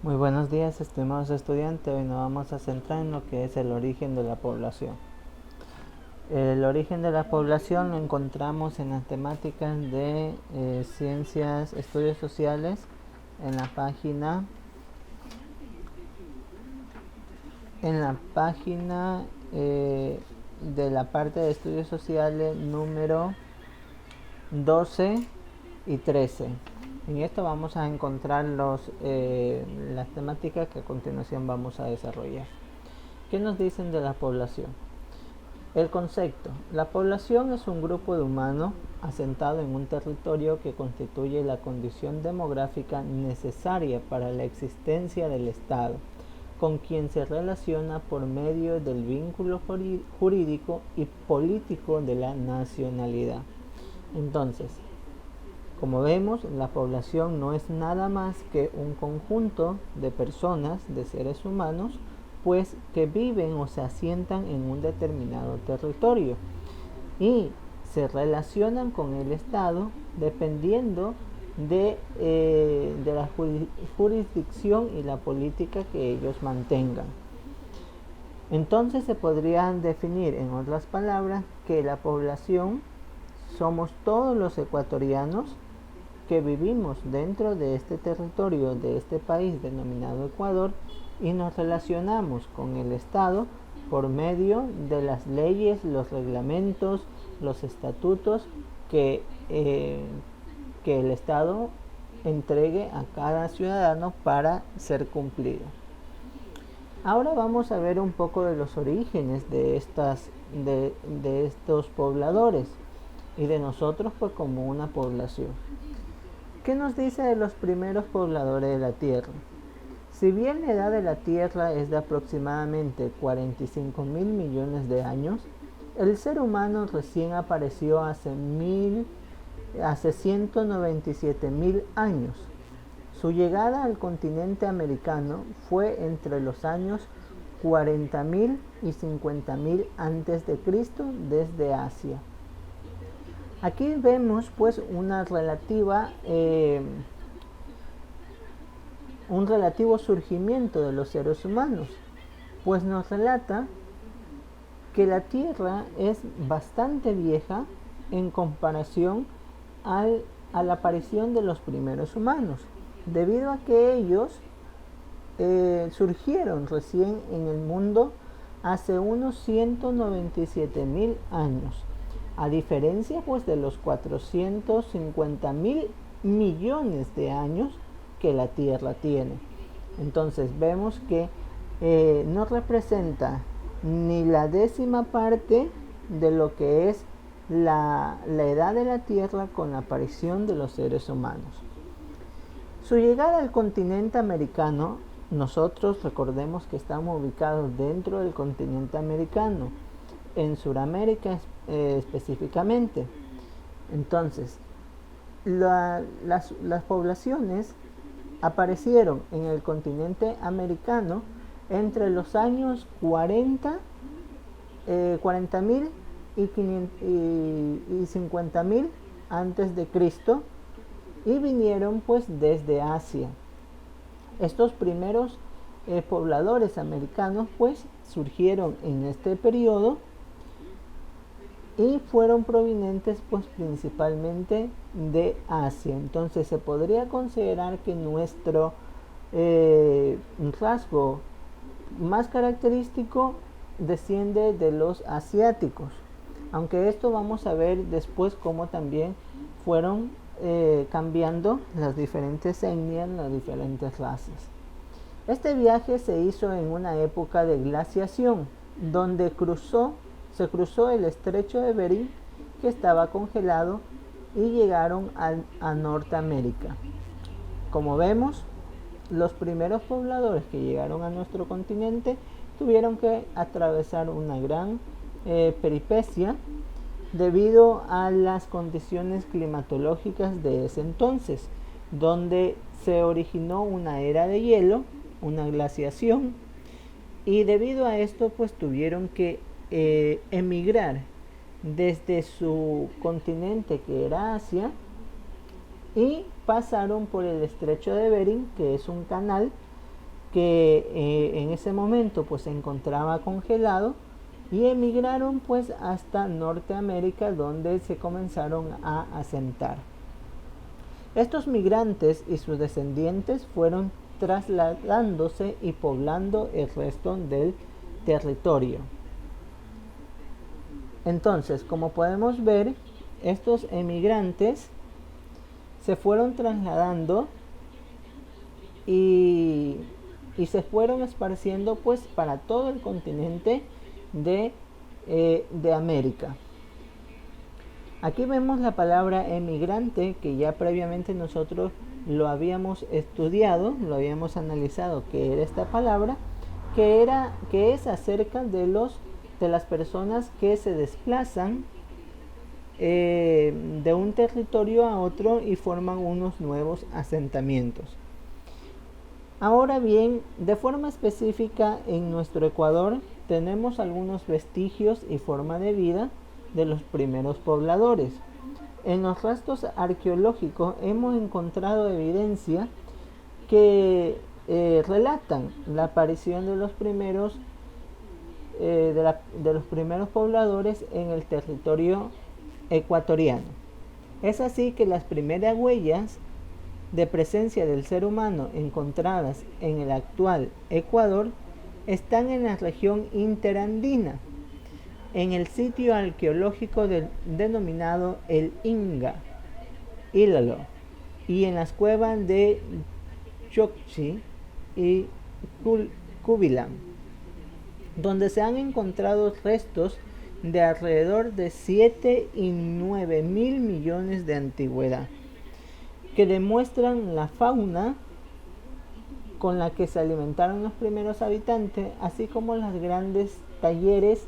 Muy buenos días, estimados estudiantes. Hoy nos vamos a centrar en lo que es el origen de la población. El origen de la población lo encontramos en las temáticas de ciencias, estudios sociales, en la página de la parte de estudios sociales número 12 y 13. En esto vamos a encontrar las temáticas que a continuación vamos a desarrollar. ¿Qué nos dicen de la población? El concepto. La población es un grupo de humanos asentado en un territorio que constituye la condición demográfica necesaria para la existencia del Estado, con quien se relaciona por medio del vínculo jurídico y político de la nacionalidad. Entonces, como vemos, la población no es nada más que un conjunto de personas, de seres humanos, pues que viven o se asientan en un determinado territorio y se relacionan con el Estado dependiendo de la jurisdicción y la política que ellos mantengan. Entonces se podrían definir, en otras palabras, que la población somos todos los ecuatorianos que vivimos dentro de este territorio, de este país denominado Ecuador, y nos relacionamos con el Estado por medio de las leyes, los reglamentos, los estatutos que el Estado entregue a cada ciudadano para ser cumplido. Ahora vamos a ver un poco de los orígenes de estos pobladores y de nosotros pues como una población. ¿Qué nos dice de los primeros pobladores de la Tierra? Si bien la edad de la Tierra es de aproximadamente 45 mil millones de años, el ser humano recién apareció hace 197 mil años. Su llegada al continente americano fue entre los años 40.000 y 50.000 antes de Cristo desde Asia. Aquí vemos pues un relativo surgimiento de los seres humanos, pues nos relata que la Tierra es bastante vieja en comparación a la aparición de los primeros humanos, debido a que ellos surgieron recién en el mundo hace unos 197 mil años, a diferencia pues de los 450 mil millones de años que la Tierra tiene. Entonces vemos que no representa ni la décima parte de lo que es la edad de la Tierra con la aparición de los seres humanos. Su llegada al continente americano, nosotros recordemos que estamos ubicados dentro del continente americano, en Sudamérica específicamente. Entonces, las poblaciones aparecieron en el continente americano entre los años 40.000 y 50.000 antes de Cristo, y vinieron pues desde Asia. Estos primeros pobladores americanos pues surgieron en este periodo y fueron provenientes pues principalmente de Asia. Entonces se podría considerar que nuestro rasgo más característico desciende de los asiáticos, aunque esto vamos a ver después cómo también fueron cambiando las diferentes etnias, las diferentes razas. Este viaje se hizo en una época de glaciación, donde se cruzó el estrecho de Bering, que estaba congelado, y llegaron a Norteamérica. Como vemos, los primeros pobladores que llegaron a nuestro continente tuvieron que atravesar una gran peripecia debido a las condiciones climatológicas de ese entonces, donde se originó una era de hielo, una glaciación, y debido a esto pues tuvieron que emigrar desde su continente, que era Asia, y pasaron por el estrecho de Bering, que es un canal que en ese momento pues se encontraba congelado y emigraron pues hasta Norteamérica, donde se comenzaron a asentar. Estos migrantes y sus descendientes fueron trasladándose y poblando el resto del territorio. Entonces, como podemos ver, estos emigrantes se fueron trasladando y se fueron esparciendo pues para todo el continente de América. Aquí vemos la palabra emigrante, que ya previamente nosotros lo habíamos estudiado, lo habíamos analizado, que era esta palabra, que es acerca de las personas que se desplazan de un territorio a otro y forman unos nuevos asentamientos. Ahora bien, de forma específica en nuestro Ecuador tenemos algunos vestigios y forma de vida de los primeros pobladores. En los restos arqueológicos hemos encontrado evidencia que relatan la aparición de los primeros pobladores en el territorio ecuatoriano. Es así que las primeras huellas de presencia del ser humano encontradas en el actual Ecuador están en la región interandina, en el sitio arqueológico denominado el Inga, Ílalo, y en las cuevas de Chocchi y Cubilán, donde se han encontrado restos de alrededor de 7 y 9 mil millones de antigüedad, que demuestran la fauna con la que se alimentaron los primeros habitantes, así como los grandes talleres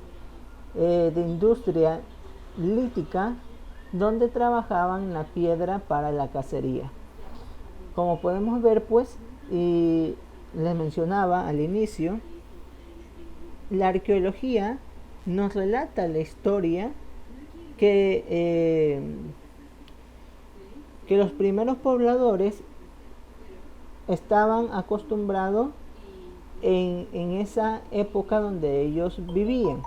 de industria lítica donde trabajaban la piedra para la cacería. Como podemos ver pues, y les mencionaba al inicio, la arqueología nos relata la historia que los primeros pobladores estaban acostumbrados en esa época donde ellos vivían.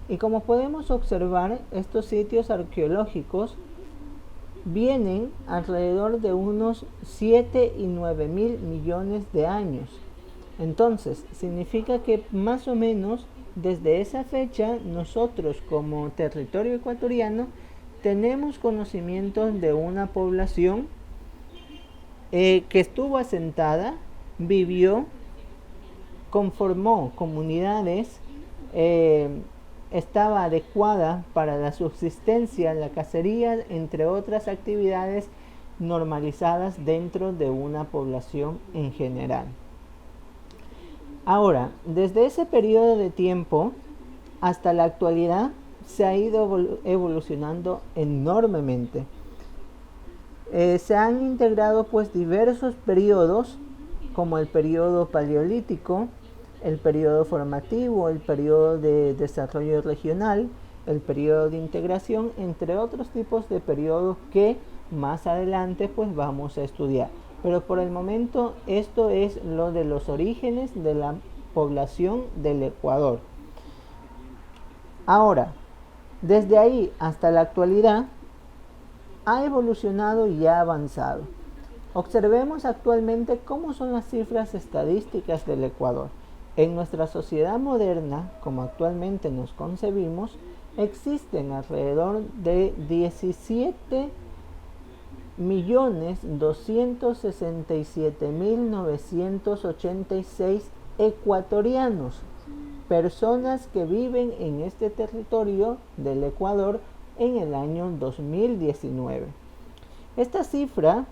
Y como podemos observar, estos sitios arqueológicos vienen alrededor de unos 7 y 9 mil millones de años. Entonces, significa que más o menos desde esa fecha nosotros como territorio ecuatoriano tenemos conocimientos de una población que estuvo asentada, vivió, conformó comunidades, estaba adecuada para la subsistencia, la cacería, entre otras actividades normalizadas dentro de una población en general. Ahora, desde ese periodo de tiempo hasta la actualidad se ha ido evolucionando enormemente. Se han integrado pues diversos periodos, como el periodo paleolítico, el periodo formativo, el periodo de desarrollo regional, el periodo de integración, entre otros tipos de periodos que más adelante pues vamos a estudiar. Pero por el momento esto es lo de los orígenes de la población del Ecuador. Ahora, desde ahí hasta la actualidad ha evolucionado y ha avanzado. Observemos actualmente cómo son las cifras estadísticas del Ecuador. En nuestra sociedad moderna, como actualmente nos concebimos, existen alrededor de 17.267.986 ecuatorianos, personas que viven en este territorio del Ecuador en el año 2019. Esta cifra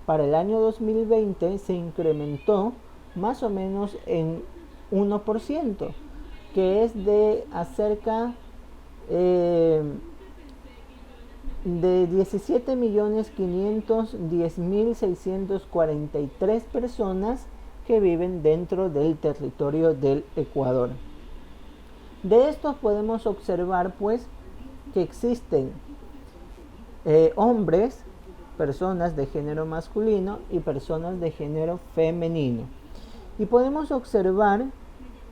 para el año 2020 se incrementó más o menos en 1%, que es de acerca de 17.510.643 personas que viven dentro del territorio del Ecuador. De estos podemos observar pues que existen hombres, personas de género masculino y personas de género femenino. Y podemos observar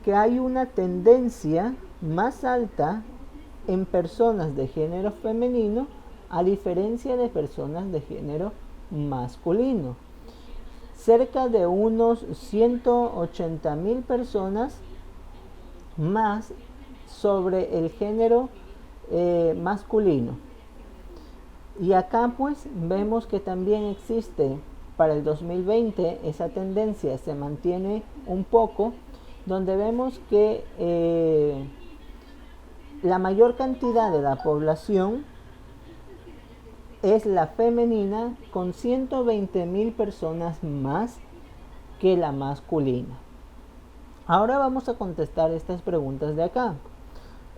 que hay una tendencia más alta en personas de género femenino a diferencia de personas de género masculino. Cerca de unos 180,000 personas más sobre el género masculino. Y acá pues vemos que también existe para el 2020 esa tendencia se mantiene un poco, donde vemos que la mayor cantidad de la población es la femenina, con 120,000 personas más que la masculina. Ahora vamos a contestar estas preguntas de acá.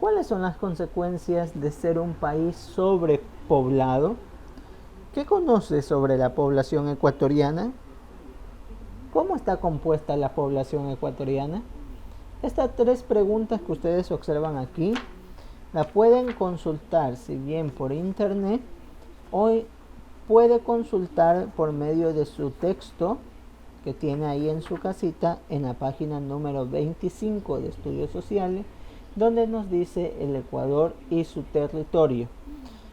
¿Cuáles son las consecuencias de ser un país sobrepoblado? ¿Qué conoces sobre la población ecuatoriana? ¿Cómo está compuesta la población ecuatoriana? Estas 3 preguntas que ustedes observan aquí la pueden consultar, si bien por internet, hoy puede consultar por medio de su texto que tiene ahí en su casita en la página número 25 de Estudios Sociales, donde nos dice el Ecuador y su territorio.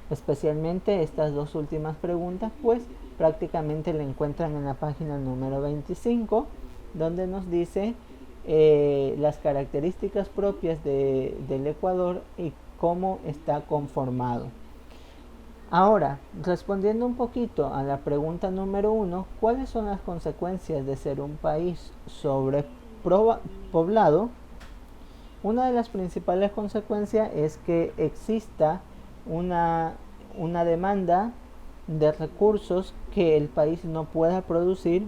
Especialmente estas 2 últimas preguntas pues prácticamente la encuentran en la página número 25, donde nos dice las características propias del Ecuador y cómo está conformado. Ahora, respondiendo un poquito a la pregunta número 1, ¿cuáles son las consecuencias de ser un país sobrepoblado? Una de las principales consecuencias es que exista una demanda de recursos que el país no pueda producir.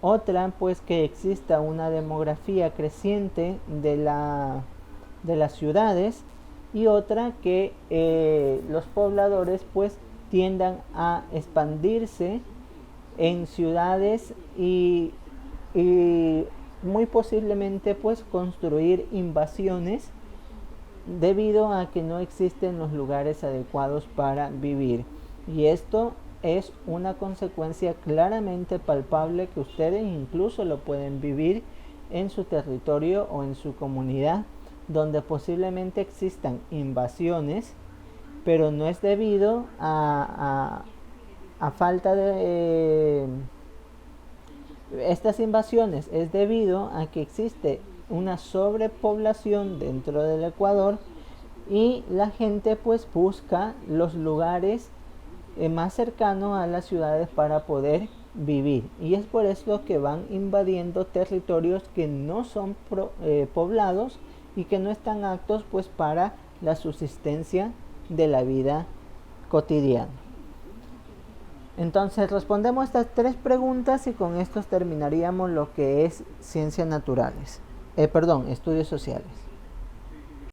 Otra, pues que exista una demografía creciente de las ciudades. Y otra, que los pobladores pues tiendan a expandirse en ciudades y muy posiblemente pues construir invasiones debido a que no existen los lugares adecuados para vivir. Y esto es una consecuencia claramente palpable que ustedes incluso lo pueden vivir en su territorio o en su comunidad, donde posiblemente existan invasiones, pero no es debido a falta de estas invasiones, es debido a que existe una sobrepoblación dentro del Ecuador y la gente pues busca los lugares más cercanos a las ciudades para poder vivir, y es por eso que van invadiendo territorios que no son poblados y que no están aptos pues para la subsistencia de la vida cotidiana. Entonces respondemos estas 3 preguntas y con esto terminaríamos lo que es ciencias naturales, estudios sociales.